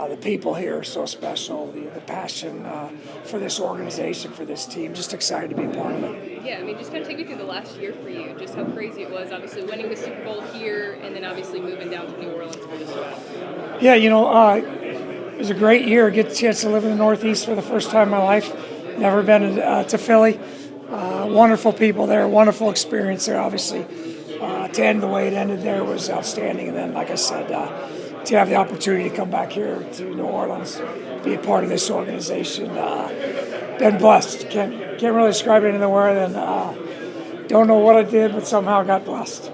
The people here are so special. The passion for this organization, for this team. Just excited to be a part of it. Yeah, I mean, just kind of take me through the last year for you, just how crazy it was, obviously winning the Super Bowl here and then obviously moving down to New Orleans for this one. Yeah, it was a great year. Get a chance to live in the Northeast for the first time in my life. Never been to Philly. Wonderful people there, wonderful experience there, obviously. To end the way it ended there was outstanding. And then, like I said, to have the opportunity to come back here to New Orleans, be a part of this organization, been blessed. Can't really describe it any other way than don't know what I did, but somehow got blessed. So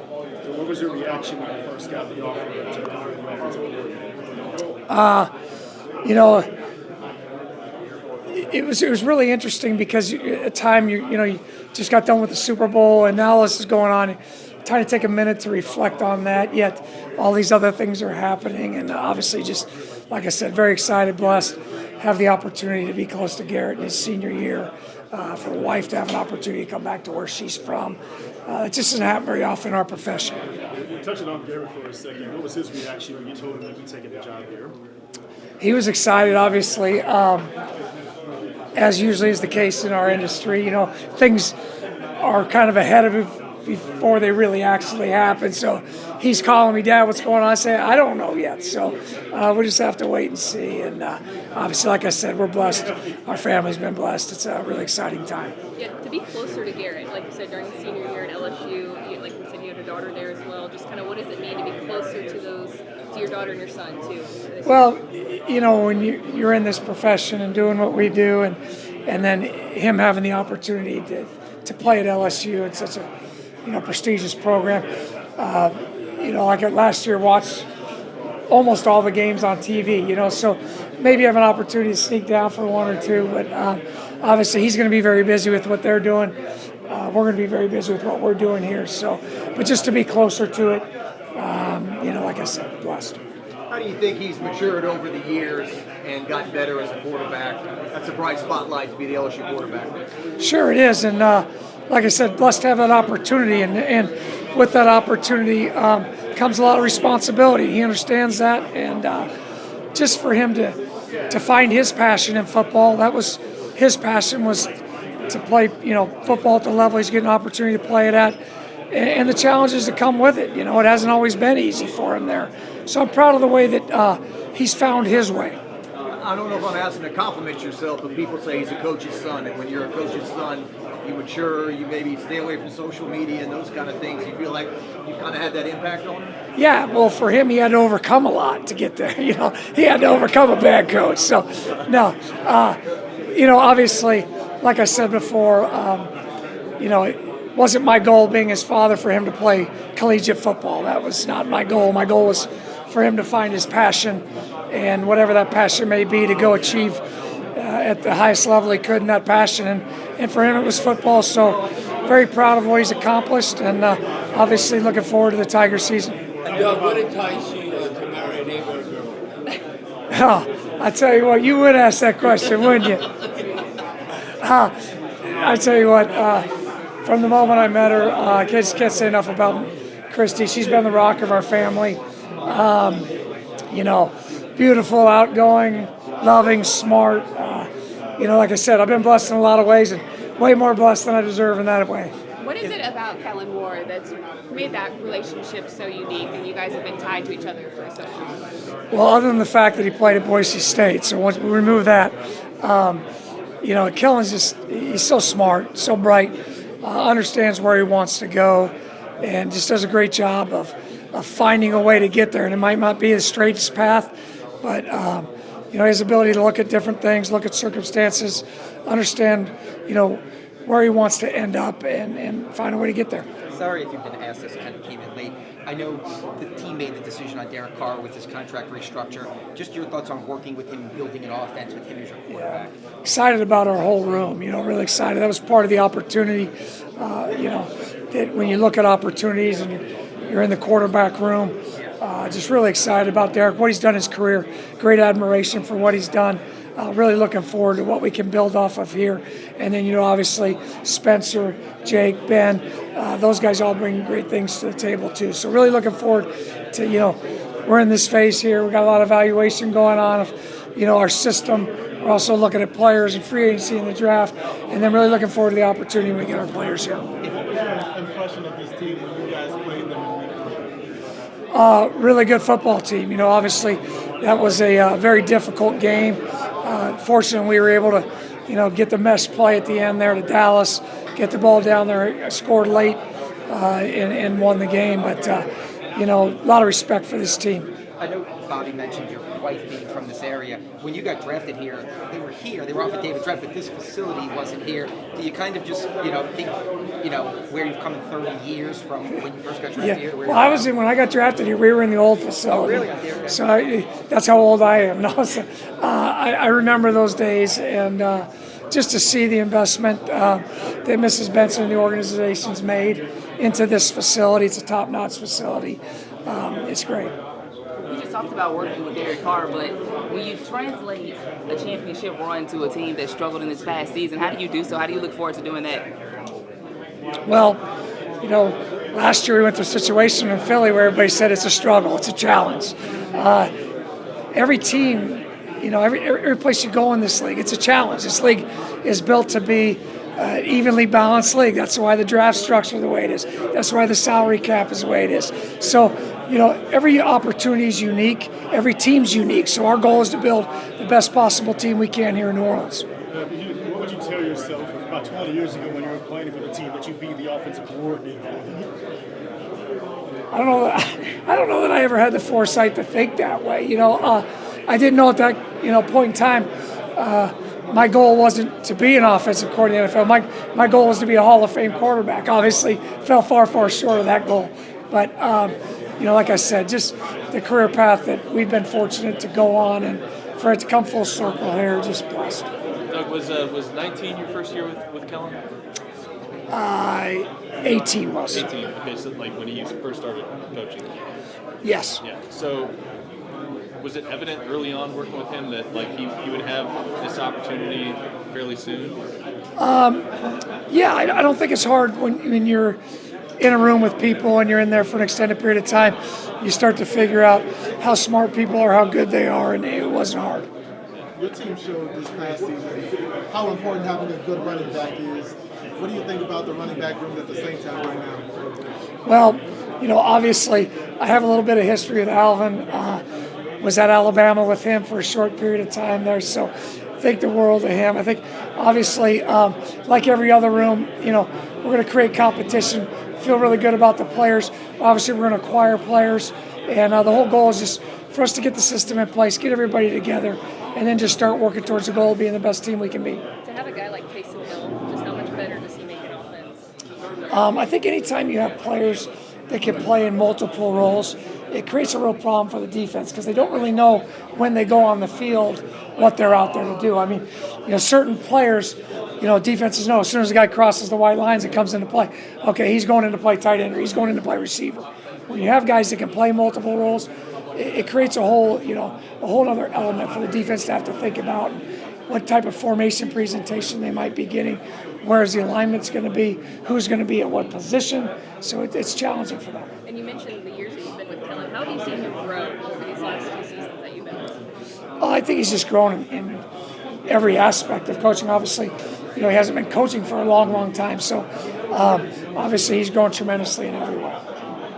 what was your reaction when you first got the offer to be the offensive coordinator? It was really interesting because at the time you just got done with the Super Bowl and now this is going on. Trying to take a minute to reflect on that, yet all these other things are happening, and obviously just, like I said, very excited, blessed, have the opportunity to be close to Garrett in his senior year, for the wife to have an opportunity to come back to where she's from. It just doesn't happen very often in our profession. Touching on Garrett for a second, what was his reaction when you told him that you'd taken the job here? He was excited, obviously, as usually is the case in our industry. Things are kind of ahead of him before they really actually happen. So he's calling me, Dad, what's going on? I say, I don't know yet. So we'll just have to wait and see. And obviously, like I said, we're blessed. Our family's been blessed. It's a really exciting time. Yeah, to be closer to Garrett, like you said, during the senior year at LSU, like you said, you had a daughter there as well. Just kind of what does it mean to be closer to your daughter and your son, too? Well, when you're in this profession and doing what we do, and then him having the opportunity to play at LSU, it's such a prestigious program. Like last year, watched almost all the games on TV, so maybe have an opportunity to sneak down for one or two, but obviously he's going to be very busy with what they're doing. We're going to be very busy with what we're doing here, but just to be closer to it, like I said, blessed. How do you think he's matured over the years and gotten better as a quarterback? That's a bright spotlight to be the LSU quarterback. Sure it is, and like I said, blessed to have that opportunity, and with that opportunity comes a lot of responsibility. He understands that, and just for him to find his passion in football, that was his passion, was to play football at the level he's getting an opportunity to play it at, and the challenges that come with it. It hasn't always been easy for him there. So I'm proud of the way that he's found his way. I don't know if I'm asking to compliment yourself, but people say he's a coach's son, and when you're a coach's son, you mature, you maybe stay away from social media and those kind of things. You feel like you kind of had that impact on him? Yeah, well, for him, he had to overcome a lot to get there. He had to overcome a bad coach. So, no, obviously, like I said before, it wasn't my goal being his father for him to play collegiate football. That was not my goal. My goal was for him to find his passion, and whatever that passion may be, to go achieve at the highest level he could in that passion. And for him, it was football. So very proud of what he's accomplished, and obviously looking forward to the Tiger season. Doug, what enticed you to marry a neighborhood girl? Oh, I tell you what, you would ask that question, wouldn't you? I tell you what, from the moment I met her, I just can't say enough about Christy. She's been the rock of our family. Beautiful, outgoing, loving, smart. Like I said, I've been blessed in a lot of ways, and way more blessed than I deserve in that way. What is it about Kellen Moore that's made that relationship so unique, and you guys have been tied to each other for so long? Well, other than the fact that he played at Boise State, so once we remove that, Kellen's he's so smart, so bright, understands where he wants to go, and just does a great job of finding a way to get there. And it might not be the straightest path, but his ability to look at different things, look at circumstances, understand, where he wants to end up, and find a way to get there. Sorry if you've been asked this, kind of came in late. I know the team made the decision on Derek Carr with his contract restructure. Just your thoughts on working with him, building an offense with him as your quarterback. Yeah. Excited about our whole room, really excited. That was part of the opportunity, that when you look at opportunities and you're in the quarterback room, just really excited about Derek, what he's done in his career. Great admiration for what he's done. Really looking forward to what we can build off of here. And then, obviously Spencer, Jake, Ben, those guys all bring great things to the table too. So really looking forward to, we're in this phase here. We got a lot of evaluation going on of, our system. We're also looking at players and free agency in the draft, and then really looking forward to the opportunity when we get our players here. What was your impression of this team when you guys played them in week 1? Really good football team. Obviously that was a very difficult game. Fortunately, we were able to, get the mesh play at the end there to Dallas, get the ball down there, scored late, and won the game. But, a lot of respect for this team. I know Bobby mentioned your wife being from this area. When you got drafted here, they were off at David Draft, but this facility wasn't here. Do you kind of just, think, where you've come in 30 years from when you first got drafted here? Well, when I got drafted here, we were in the old facility. Oh, really? Okay. So that's how old I am. No, so, I remember those days, and just to see the investment that Mrs. Benson and the organization's made into this facility. It's a top-notch facility. It's great. You just talked about working with Derek Carr, but when you translate a championship run to a team that struggled in this past season, how do you do so? How do you look forward to doing that? Well, last year we went through a situation in Philly where everybody said it's a struggle, it's a challenge. Every team, every place you go in this league, it's a challenge. This league is built to be an evenly balanced league. That's why the draft structure is the way it is. That's why the salary cap is the way it is. So, every opportunity is unique. Every team's unique. So our goal is to build the best possible team we can here in New Orleans. What would you tell yourself about 20 years ago when you were playing for the team that you'd be the offensive coordinator? I don't know that I ever had the foresight to think that way. I didn't know at that point in time. My goal wasn't to be an offensive coordinator in the NFL. My goal was to be a Hall of Fame quarterback. Obviously, fell far short of that goal. But like I said, just the career path that we've been fortunate to go on, and for it to come full circle here, just blessed. Doug, was 19 your first year with Kellen? 18 was. 18. Okay, so like when he first started coaching. Yes. Yeah. So was it evident early on working with him that like he would have this opportunity fairly soon? Yeah, I don't think it's hard when you're in a room with people and you're in there for an extended period of time. You start to figure out how smart people are, how good they are, and it wasn't hard. Your team showed this past season how important having a good running back is. What do you think about the running back room at the Saints have right now? Well, obviously, I have a little bit of history with Alvin. Was at Alabama with him for a short period of time there, so think the world of him. I think, obviously, like every other room, we're going to create competition, feel really good about the players. Obviously, we're going to acquire players, and the whole goal is just for us to get the system in place, get everybody together, and then just start working towards the goal of being the best team we can be. To have a guy like Taysom Hill, just how much better does he make an offense? I think anytime you have players that can play in multiple roles, it creates a real problem for the defense because they don't really know when they go on the field what they're out there to do. I mean, certain players, defenses know as soon as the guy crosses the white lines and comes into play, okay, he's going into play tight end or he's going into play receiver. When you have guys that can play multiple roles, it creates a whole other element for the defense to have to think about what type of formation presentation they might be getting, where is the alignment's going to be, who's going to be at what position. So it's challenging for them. And you mentioned the years that you've been with Kellen. How have you seen him grow over these last 2 seasons that you've been with him? I think he's just grown in every aspect of coaching. Obviously, he hasn't been coaching for a long time. So obviously he's grown tremendously in every way.